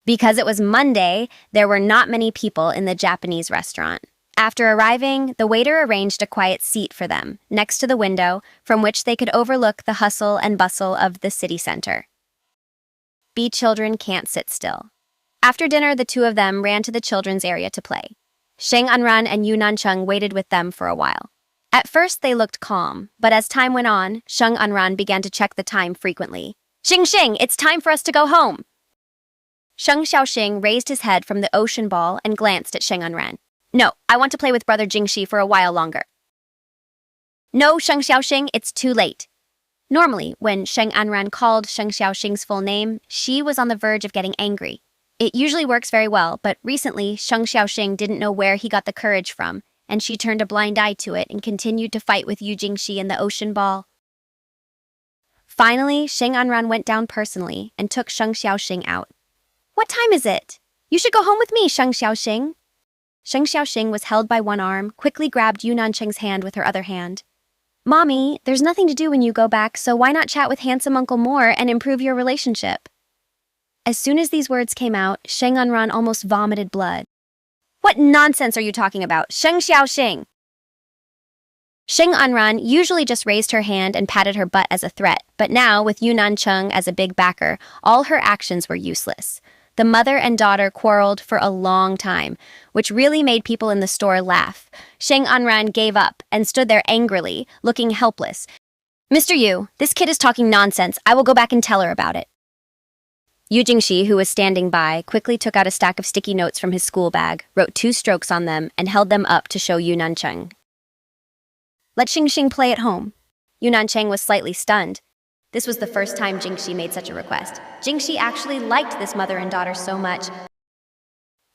Because it was Monday, there were not many people in the Japanese restaurant. After arriving, the waiter arranged a quiet seat for them, next to the window, from which they could overlook the hustle and bustle of the city center. B children can't sit still. After dinner, the two of them ran to the children's area to play. Sheng Anran and Yu Nancheng waited with them for a while. At first, they looked calm, but as time went on, Sheng Anran began to check the time frequently. Xing, it's time for us to go home! Sheng Xiaoxing raised his head from the ocean ball and glanced at Sheng Anran. No, I want to play with brother Zhuxi for a while longer. No, Sheng Xiaoxing, it's too late. Normally, when Sheng Anran called Sheng Xiaoxing's full name, she was on the verge of getting angry. It usually works very well, but recently, Sheng Xiaoxing didn't know where he got the courage from, and she turned a blind eye to it and continued to fight with Yu Jingxi in the ocean ball. Finally, Sheng Anran went down personally and took Sheng Xiaoxing out. What time is it? You should go home with me, Sheng Xiaoxing. Sheng Xiaoxing was held by one arm, quickly grabbed Yu Nancheng's hand with her other hand. Mommy, there's nothing to do when you go back, so why not chat with handsome Uncle Moore and improve your relationship? As soon as these words came out, Sheng Anran almost vomited blood. What nonsense are you talking about, Sheng Xiaoxing? Sheng Anran usually just raised her hand and patted her butt as a threat, but now, with Yu Nancheng as a big backer, all her actions were useless. The mother and daughter quarreled for a long time, which really made people in the store laugh. Sheng Anran gave up and stood there angrily, looking helpless. Mr. Yu, this kid is talking nonsense. I will go back and tell her about it. Yu Jingxi, who was standing by, quickly took out a stack of sticky notes from his school bag, wrote 2 strokes on them, and held them up to show Yu Nancheng. Let Xingxing play at home. Yu Nancheng was slightly stunned. This was the first time Zhuxi made such a request. Zhuxi actually liked this mother and daughter so much.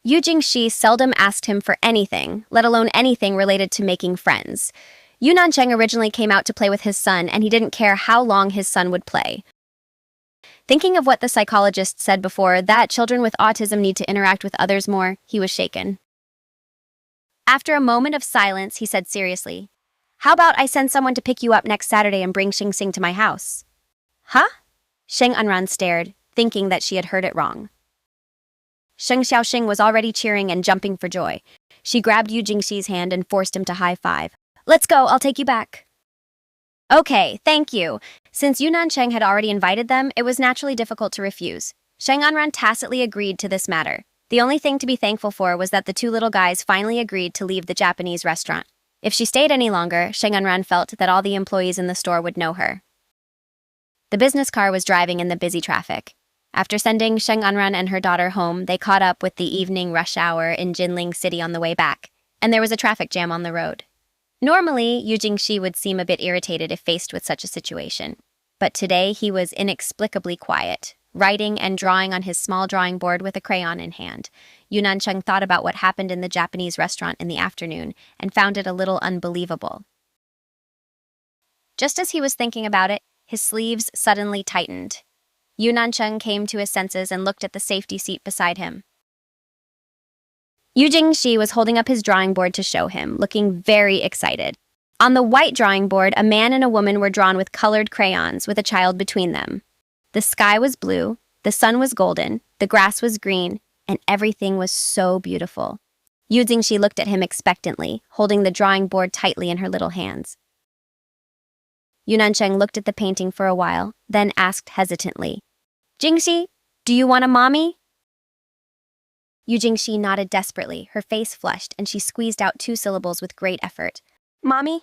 Yu Jingxi seldom asked him for anything, let alone anything related to making friends. Yu Nancheng originally came out to play with his son, and he didn't care how long his son would play. Thinking of what the psychologist said before, that children with autism need to interact with others more, he was shaken. After a moment of silence, he said seriously, "How about I send someone to pick you up next Saturday and bring Xingxing to my house?" Huh? Sheng Anran stared, thinking that she had heard it wrong. Sheng Xiaoxing was already cheering and jumping for joy. She grabbed Yu Jingxi's hand and forced him to high-five. Let's go, I'll take you back. Okay, thank you. Since Yu Nancheng had already invited them, it was naturally difficult to refuse. Sheng Anran tacitly agreed to this matter. The only thing to be thankful for was that the 2 little guys finally agreed to leave the Japanese restaurant. If she stayed any longer, Sheng Anran felt that all the employees in the store would know her. The business car was driving in the busy traffic. After sending Sheng Anran and her daughter home, they caught up with the evening rush hour in Jinling City on the way back, and there was a traffic jam on the road. Normally, Yu Jingxi would seem a bit irritated if faced with such a situation, but today he was inexplicably quiet, writing and drawing on his small drawing board with a crayon in hand. Yu Nancheng thought about what happened in the Japanese restaurant in the afternoon and found it a little unbelievable. Just as he was thinking about it, his sleeves suddenly tightened. Yu Nancheng came to his senses and looked at the safety seat beside him. Yu Jingxi was holding up his drawing board to show him, looking very excited. On the white drawing board, a man and a woman were drawn with colored crayons, with a child between them. The sky was blue, the sun was golden, the grass was green, and everything was so beautiful. Yu Jingxi looked at him expectantly, holding the drawing board tightly in her little hands. Yu Nancheng looked at the painting for a while, then asked hesitantly, Jingxi, do you want a mommy? Yu Jingxi nodded desperately, her face flushed, and she squeezed out 2 syllables with great effort. Mommy?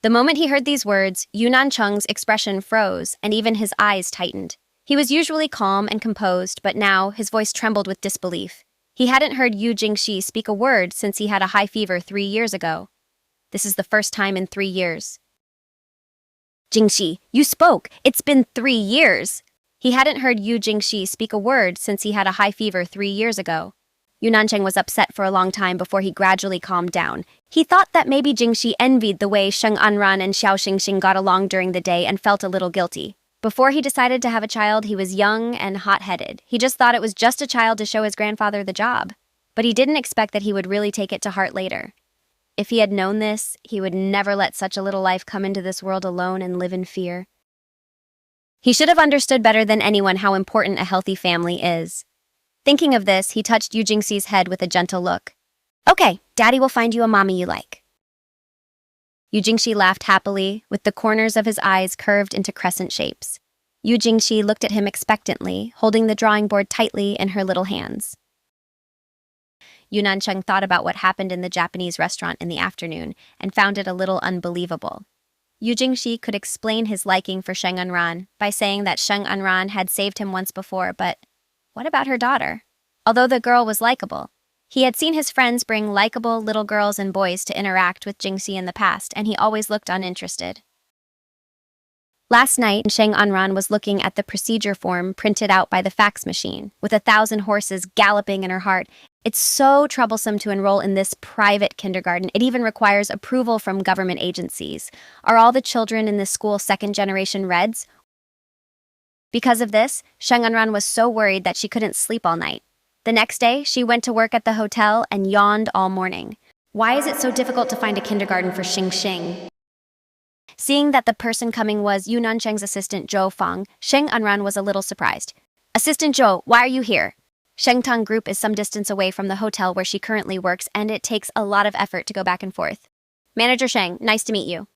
The moment he heard these words, Yu Nancheng's expression froze, and even his eyes tightened. He was usually calm and composed, but now his voice trembled with disbelief. He hadn't heard Yu Jingxi speak a word since he had a high fever 3 years ago. This is the first time in 3 years. Jingxi, you spoke! It's been 3 years! He hadn't heard Yu Jingxi speak a word since he had a high fever 3 years ago. Yu Nancheng was upset for a long time before he gradually calmed down. He thought that maybe Jingxi envied the way Sheng Anran and Xiao Xingxing got along during the day and felt a little guilty. Before he decided to have a child, he was young and hot-headed. He just thought it was just a child to show his grandfather the job. But he didn't expect that he would really take it to heart later. If he had known this, he would never let such a little life come into this world alone and live in fear. He should have understood better than anyone how important a healthy family is. Thinking of this, he touched Zhuxi's head with a gentle look. Okay, Daddy will find you a mommy you like. Zhuxi laughed happily, with the corners of his eyes curved into crescent shapes. Zhuxi looked at him expectantly, holding the drawing board tightly in her little hands. Yunancheng thought about what happened in the Japanese restaurant in the afternoon and found it a little unbelievable. Zhuxi could explain his liking for Sheng Anran by saying that Sheng Anran had saved him once before, but what about her daughter? Although the girl was likable, he had seen his friends bring likable little girls and boys to interact with Zhuxi in the past, and he always looked uninterested. Last night, Sheng Anran was looking at the procedure form printed out by the fax machine, with 1,000 horses galloping in her heart. It's so troublesome to enroll in this private kindergarten. It even requires approval from government agencies. Are all the children in this school second-generation Reds? Because of this, Sheng Anran was so worried that she couldn't sleep all night. The next day, she went to work at the hotel and yawned all morning. Why is it so difficult to find a kindergarten for Xing? Seeing that the person coming was Yunancheng's assistant Zhou Fang, Sheng Anran was a little surprised. Assistant Zhou, why are you here? Shengtang Group is some distance away from the hotel where she currently works, and it takes a lot of effort to go back and forth. Manager Sheng, nice to meet you.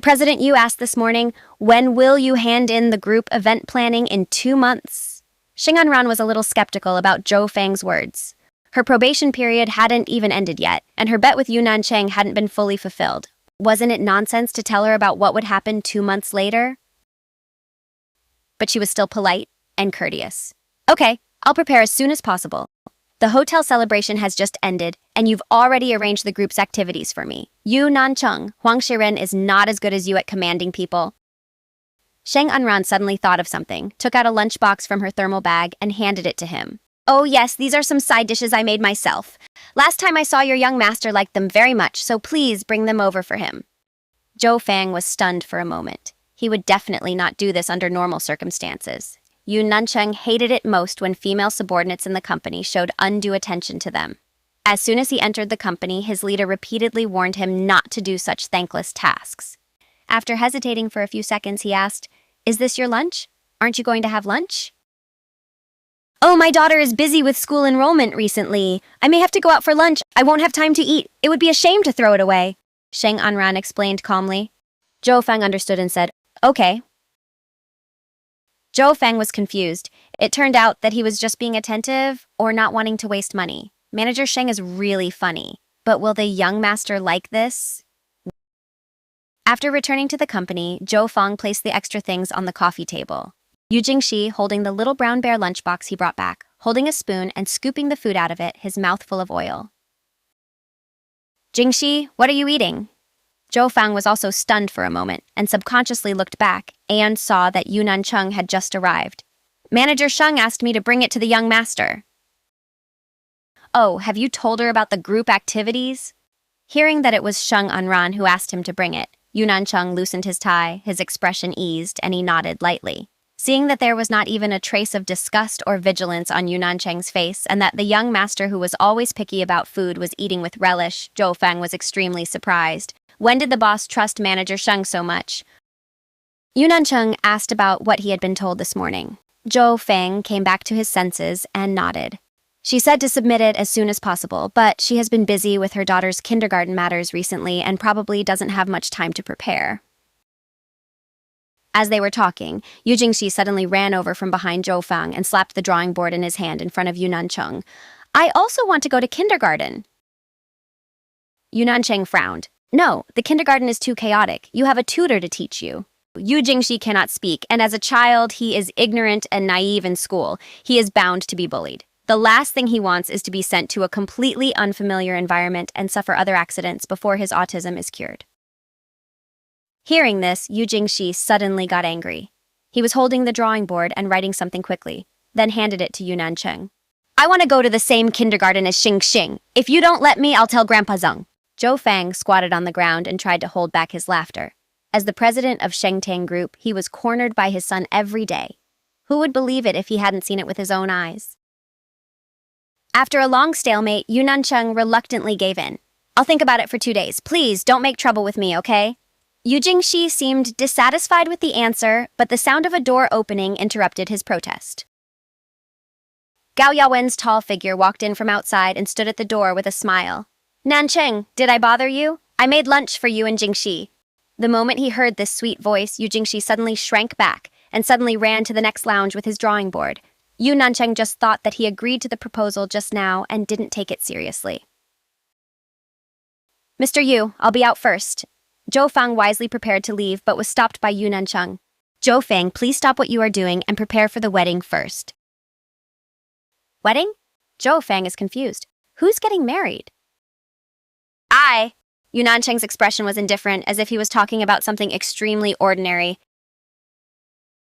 President Yu asked this morning, when will you hand in the group event planning in 2 months? Sheng Anran was a little skeptical about Zhou Fang's words. Her probation period hadn't even ended yet, and her bet with Yunancheng hadn't been fully fulfilled. Wasn't it nonsense to tell her about what would happen 2 months later? But she was still polite and courteous. Okay, I'll prepare as soon as possible. The hotel celebration has just ended, and you've already arranged the group's activities for me. Yunancheng, Huang Shiren is not as good as you at commanding people. Sheng Anran suddenly thought of something, took out a lunchbox from her thermal bag, and handed it to him. Oh yes, these are some side dishes I made myself. Last time I saw your young master liked them very much, so please bring them over for him. Zhou Fang was stunned for a moment. He would definitely not do this under normal circumstances. Yunancheng hated it most when female subordinates in the company showed undue attention to them. As soon as he entered the company, his leader repeatedly warned him not to do such thankless tasks. After hesitating for a few seconds, he asked, "Is this your lunch? Aren't you going to have lunch?" "Oh, my daughter is busy with school enrollment recently. I may have to go out for lunch. I won't have time to eat. It would be a shame to throw it away," Sheng Anran explained calmly. Zhou Fang understood and said, "Okay." Zhou Fang was confused. It turned out that he was just being attentive or not wanting to waste money. Manager Sheng is really funny. But will the young master like this? After returning to the company, Zhou Fang placed the extra things on the coffee table. Zhuxi holding the little brown bear lunchbox he brought back, holding a spoon and scooping the food out of it, his mouth full of oil. "Jingxi, what are you eating?" Zhou Fang was also stunned for a moment and subconsciously looked back and saw that Yunancheng had just arrived. "Manager Sheng asked me to bring it to the young master." "Oh, have you told her about the group activities?" Hearing that it was Sheng Anran who asked him to bring it, Yunancheng loosened his tie, his expression eased, and he nodded lightly. Seeing that there was not even a trace of disgust or vigilance on Yunancheng's face, and that the young master who was always picky about food was eating with relish, Zhou Fang was extremely surprised. When did the boss trust Manager Sheng so much? Yunancheng asked about what he had been told this morning. Zhou Fang came back to his senses and nodded. She said to submit it as soon as possible, but she has been busy with her daughter's kindergarten matters recently and probably doesn't have much time to prepare. As they were talking, Yu Jingxi suddenly ran over from behind Zhou Fang and slapped the drawing board in his hand in front of Yunancheng. "I also want to go to kindergarten." Yunancheng frowned. "No, the kindergarten is too chaotic. You have a tutor to teach you." Yu Jingxi cannot speak, and as a child, he is ignorant and naive in school. He is bound to be bullied. The last thing he wants is to be sent to a completely unfamiliar environment and suffer other accidents before his autism is cured. Hearing this, Yu Jingxi suddenly got angry. He was holding the drawing board and writing something quickly, then handed it to Yunancheng. "I want to go to the same kindergarten as Xing. If you don't let me, I'll tell Grandpa Zeng." Zhou Fang squatted on the ground and tried to hold back his laughter. As the president of Shengtang Group, he was cornered by his son every day. Who would believe it if he hadn't seen it with his own eyes? After a long stalemate, Yu Nancheng reluctantly gave in. I'll think about it for 2 days. Please, don't make trouble with me, okay? Yu Jingxi seemed dissatisfied with the answer, but the sound of a door opening interrupted his protest. Gao Yawen's tall figure walked in from outside and stood at the door with a smile. Nancheng, did I bother you? I made lunch for you and Jingxi. The moment he heard this sweet voice, Yu Jingxi suddenly shrank back and suddenly ran to the next lounge with his drawing board. Yu Nancheng just thought that he agreed to the proposal just now and didn't take it seriously. Mr. Yu, I'll be out first. Zhou Fang wisely prepared to leave but was stopped by Yu Nancheng. Zhou Fang, please stop what you are doing and prepare for the wedding first. Wedding? Zhou Fang is confused. Who's getting married? I. Yu Nancheng's expression was indifferent, as if he was talking about something extremely ordinary.